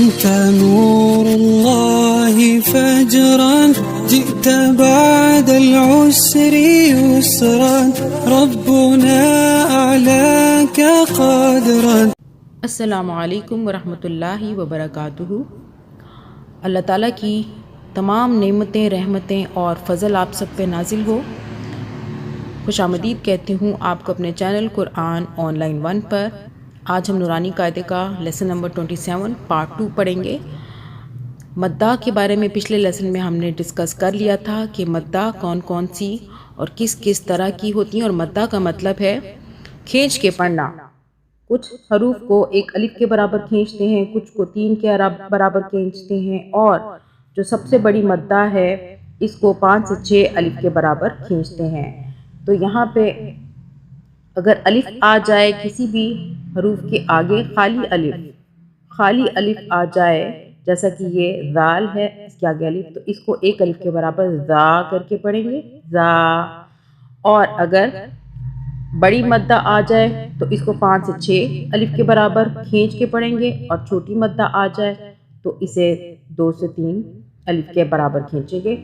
أنت نور الله فجرا جئت بعد العسر يسرا ربنا أعلاك قدرا. السلام علیکم ورحمۃ اللہ وبرکاتہ۔ اللہ تعالیٰ کی تمام نعمتیں، رحمتیں اور فضل آپ سب پہ نازل ہو۔ خوش آمدید کہتی ہوں آپ کو اپنے چینل قرآن آن لائن 1 پر۔ آج ہم نورانی قاعدے کا لیسن نمبر 27 پارٹ 2 پڑھیں گے۔ مداح کے بارے میں پچھلے لیسن میں ہم نے ڈسکس کر لیا تھا کہ مداح کون کون سی اور کس کس طرح کی ہوتی ہیں، اور مداح کا مطلب ہے کھینچ کے پڑھنا۔ کچھ حروف کو ایک الف کے برابر کھینچتے ہیں، کچھ کو 3 کے برابر کھینچتے ہیں، اور جو سب سے بڑی مداح ہے اس کو 5 سے 6 الف کے برابر کھینچتے ہیں۔ تو یہاں پہ اگر الف آ جائے کسی بھی حروف کے آگے، خالی الف آ جائے، جیسا کہ یہ ذال ہے، اس کے آگے الف، تو اس کو 1 الف کے برابر ذا کر کے پڑھیں گے، ذا۔ اور اگر بڑی مدہ آ جائے تو اس کو 5 سے 6 الف کے برابر کھینچ کے پڑھیں گے، اور چھوٹی مدہ آ جائے تو اسے 2 سے 3 الف کے برابر کھینچیں گے۔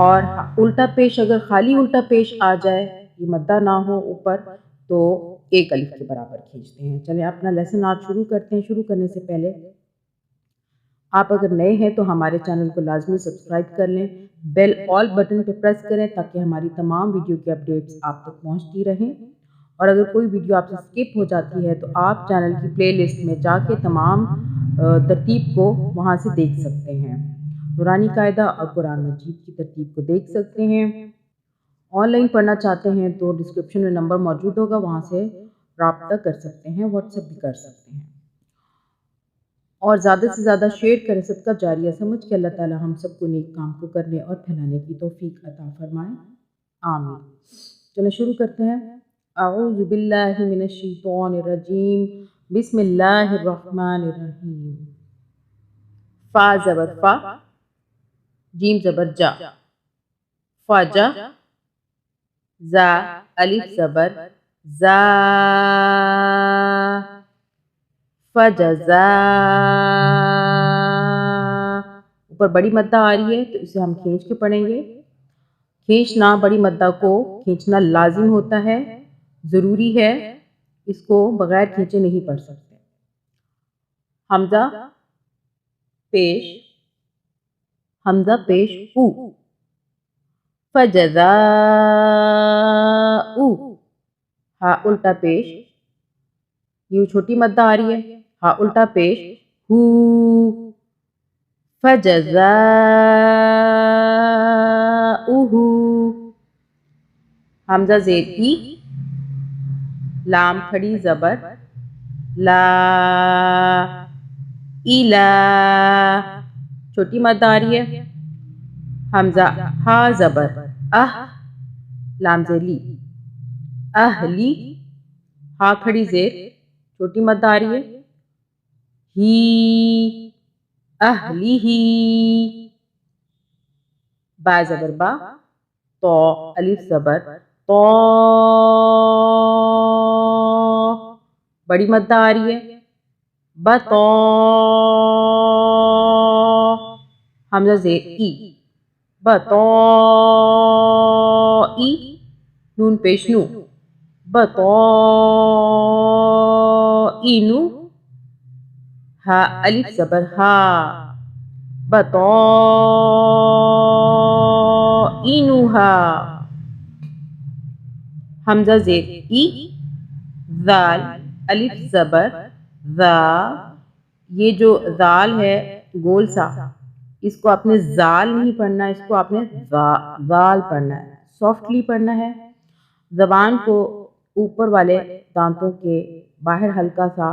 اور الٹا پیش، اگر خالی الٹا پیش آ جائے، یہ مدہ نہ ہو اوپر، تو 1 الف کے برابر کھینچتے ہیں۔ چلیں اپنا لیسن آج شروع کرتے ہیں۔ شروع کرنے سے پہلے آپ اگر نئے ہیں تو ہمارے چینل کو لازمی سبسکرائب کر لیں، بیل آل بٹن پہ پریس کریں تاکہ ہماری تمام ویڈیو کی اپڈیٹس آپ تک پہنچتی رہیں۔ اور اگر کوئی ویڈیو آپ سے سکپ ہو جاتی ہے تو آپ چینل کی پلے لسٹ میں جا کے تمام ترتیب کو وہاں سے دیکھ سکتے ہیں۔ نورانی قاعدہ اور قرآن مجید کی ترتیب کو دیکھ سکتے ہیں۔ آن لائن پڑھنا چاہتے ہیں تو ڈسکرپشن میں نمبر موجود ہوگا، وہاں سے رابطہ کر سکتے ہیں، واٹس ایپ بھی کر سکتے ہیں۔ اور زیادہ سے زیادہ شیئر کریں، صدقہ جاریہ سمجھ کے اللہ تعالی ہم سب کو نیک کام کو کرنے اور پھیلانے کی توفیق عطا فرمائے، آمین۔ چلیں شروع کرتے ہیں۔ اعوذ باللہ من الشیطان الرجیم، بسم اللہ الرحمن الرحیم۔ فا زبر فا، جیم زبر جا، فاجا، زا الف زبر زا، فجزا۔ اوپر بڑی مدہ آ رہی ہے تو اسے ہم کھینچ کے پڑھیں گے۔ کھینچنا، بڑی مدہ کو کھینچنا لازم ہوتا ہے، ضروری ہے، اس کو بغیر کھینچے نہیں پڑھ سکتے۔ حمزہ پیش، حمزہ پیش او، فجزا او، ہا الٹا پیش، یہ چھوٹی مدہ آ رہی ہے، ہا الٹا پیش ہو، فجزا اوہو۔ حمزہ زیر ای، لام کھڑی زبر لا، ایلا، چھوٹی مدہ آ رہی ہے، حمزہ ہا زبر اہ، لام زیر لی، اہلی، ہا کھڑی زیر، چھوٹی مدہ آ رہی ہے، ہی، اہلی ہی، با زبر با، تو الف زبر تو، بڑی مدہ آ رہی ہے، بتو، حمزہ زیر ای، بتو ای، نون پیش نو، بتو اینو، ہا الف زبر ہا، بتو اینوہا۔ حمزہ زیر ای، ذال الف زبر ذا، یہ جو ذال ہے گول سا، اس کو آپ نے ذال نہیں پڑھنا، اس کو آپ نے ذال پڑھنا ہے، سافٹلی پڑھنا ہے۔ زبان کو اوپر والے دانتوں کے باہر ہلکا سا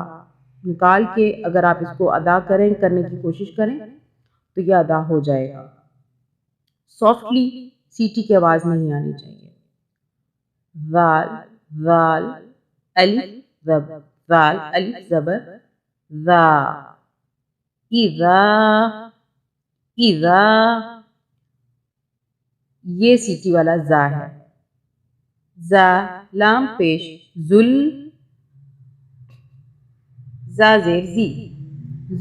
نکال کے اگر آپ اس کو ادا کرنے کی کوشش کریں تو یہ ادا ہو جائے گا۔ سافٹلی، سیٹی کی آواز نہیں آنی چاہیے۔ ذال، ذال، الف زبر، ذال الف زبر ذا، اذا، اذا، یہ سیٹی والا زا ہے۔ زا لام پیش ذل، زا زیر زی،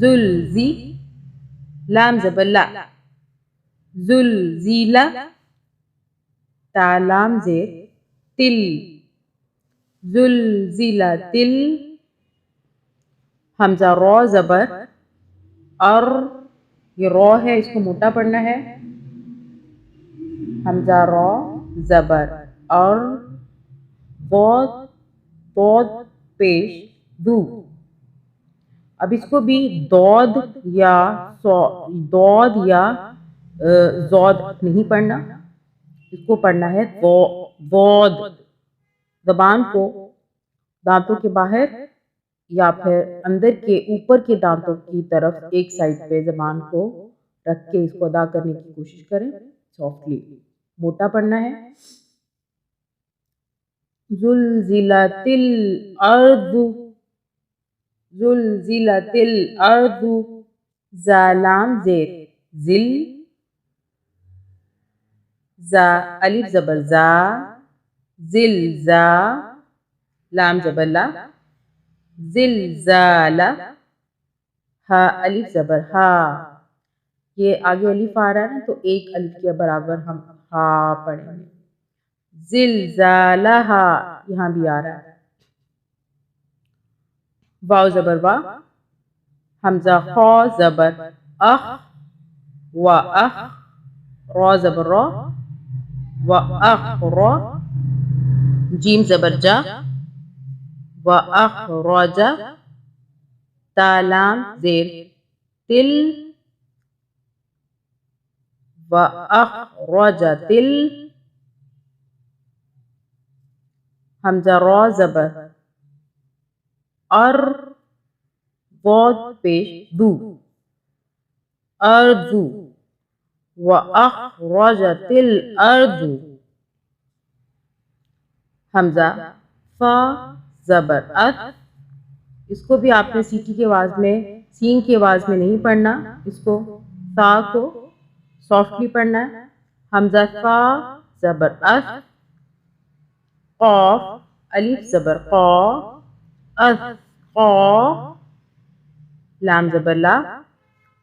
زلزی لام زبر لا زلزیلا تا لام زیر تل زلزیلا تل حمزہ رو زبر اور یہ رو ہے اس کو موٹا پڑھنا ہے حمزہ رو زبر اور دود پیش دو اب اس کو بھی دود یا زود نہیں پڑھنا اس کو پڑھنا ہے دود زبان کو دانتوں کے باہر یا پھر اندر کے اوپر کے دانتوں کی طرف ایک سائڈ پہ زبان کو رکھ کے اس کو ادا کرنے کی کوشش کریں سافٹلی موٹا پڑھنا ہے زلزلت الارض زلزلت الارض زا لام زیر زل زا الف زبر زا زلزا لام زبر لا زلزالہ ہا الف زبر ہا یہ آگے الف آ رہا ہے نا تو ایک الف کے برابر ہم ہا پڑھیں گے زلزالہا یہاں بھی آ رہا ہے واو زبر وا حمزہ خو زبر اخ و اخ رو زبر رو و اخ رو جیم زبر جا و اخ روجا تا لام زیر تل و اخ روجا تل حمزہ رو زبر اور بود پیش دو اردو و اخرجت الارض حمزہ فا زبر ات اس کو بھی آپ نے سیٹی کی آواز میں سین کی آواز میں نہیں پڑھنا اس کو فا کو سافٹلی پڑھنا ہے حمزہ فا زبر ات قاف الف زبر قا اثقا لام زبر لا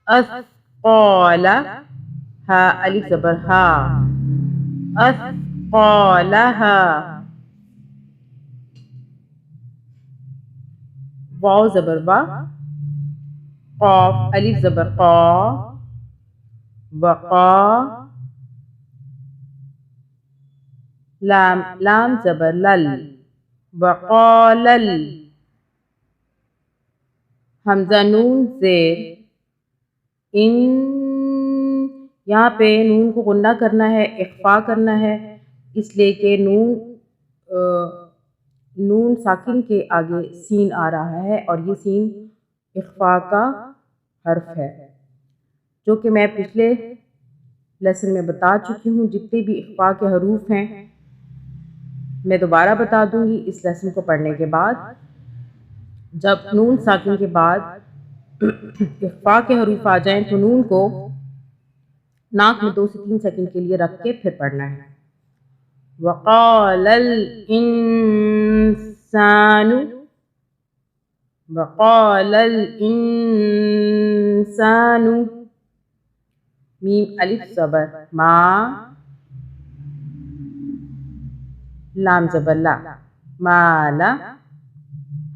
اثقال ہا الف زبر ہا اثقالہا واو زبر وا قاف الف زبر قا وقا لام زبر لل وقالل حمزہ نون زیر ان یہاں پہ نون کو غنہ کرنا ہے اخفا کرنا ہے اس لیے کہ نون ساکن کے آگے سین آ رہا ہے اور یہ سین اخفا کا حرف ہے جو کہ میں پچھلے لیسن میں بتا چکی ہوں جتنے بھی اخفا کے حروف ہیں میں دوبارہ بتا دوں گی اس لیسن کو پڑھنے کے بعد جب نون ساکن کے بعد اخفا کے حروف آ جائیں تو نون کو ناک میں 2 سے 3 سیکنڈ کے لیے رکھ کے پھر پڑھنا ہے وقال الانسان وقال الانسان میم الف زبر ما لام زبر لا مالا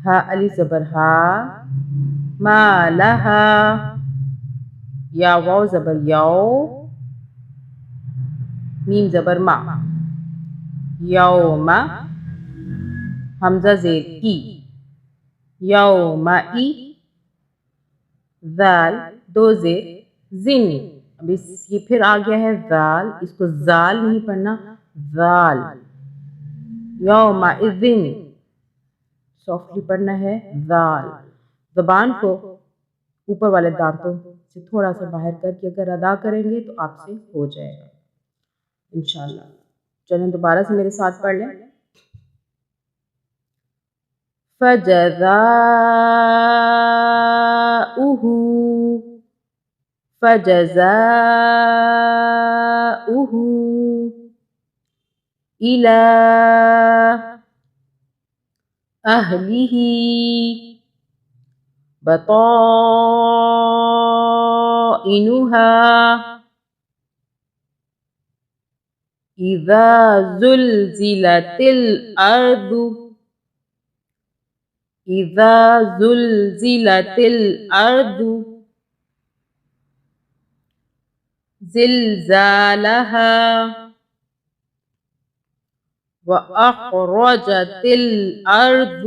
ہا الف زبر ہا مالہا یا واو زبر یو میم زبر ما یوم حمزہ زیر ای یوم ای ذال 2 زیر زن اب یہ پھر آ گیا ہے ذال اس کو زال نہیں پڑھنا ذال یوم اذن سافٹلی پڑھنا ہے ذال زبان کو اوپر والے دانتوں سے تھوڑا سا باہر کر کے اگر ادا کریں گے تو آپ سے ہو جائے گا انشاءاللہ چلیں دوبارہ سے میرے ساتھ پڑھ لیں فجزاؤہ فجزاؤہ الی اہلہ بطائنها إذا زلزلت الأرض إذا زلزلت الأرض زلزالها وأخرجت الأرض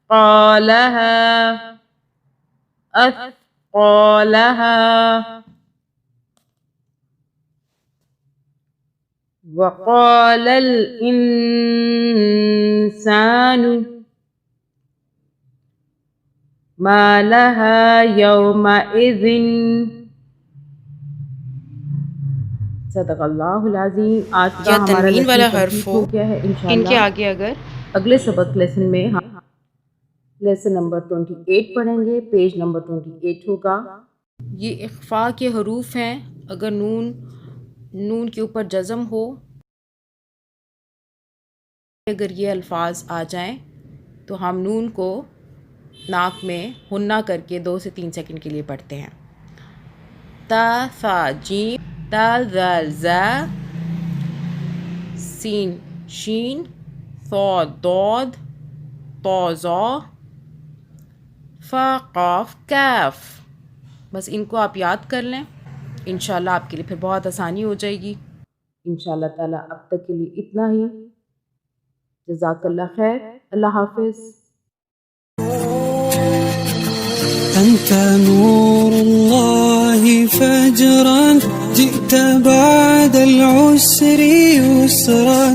أثقالها وقال الإنسان ما لها يومئذ صدق اللہ العظیم. آج کا ہمارا تنوین والا حرف لیسن ہو ہو گیا ہے ان کے انشاءاللہ. آگے اگر اگلے سبق لیسن میں ہم لیسن نمبر 28 پڑھیں گے. پیج نمبر 28 ہوگا. یہ اخفاء کے حروف ہیں. اگر نون کے اوپر جزم ہو، اگر یہ الفاظ آ جائیں تو ہم نون کو ناک میں ہننا کر کے 2 سے 3 سیکنڈ کے لیے پڑھتے ہیں. تا ثا جیم دال ذال ذا سین شین ثا ضاد طا ظا فا قاف کاف. بس ان کو آپ یاد کر لیں، انشاءاللہ آپ کے لیے پھر بہت آسانی ہو جائے گی. انشاءاللہ تعالیٰ اب تک کے لیے اتنا ہی. جزاک اللہ خیر. اللہ حافظ. أنت نور الله فجرا جئت بعد العسر يسرا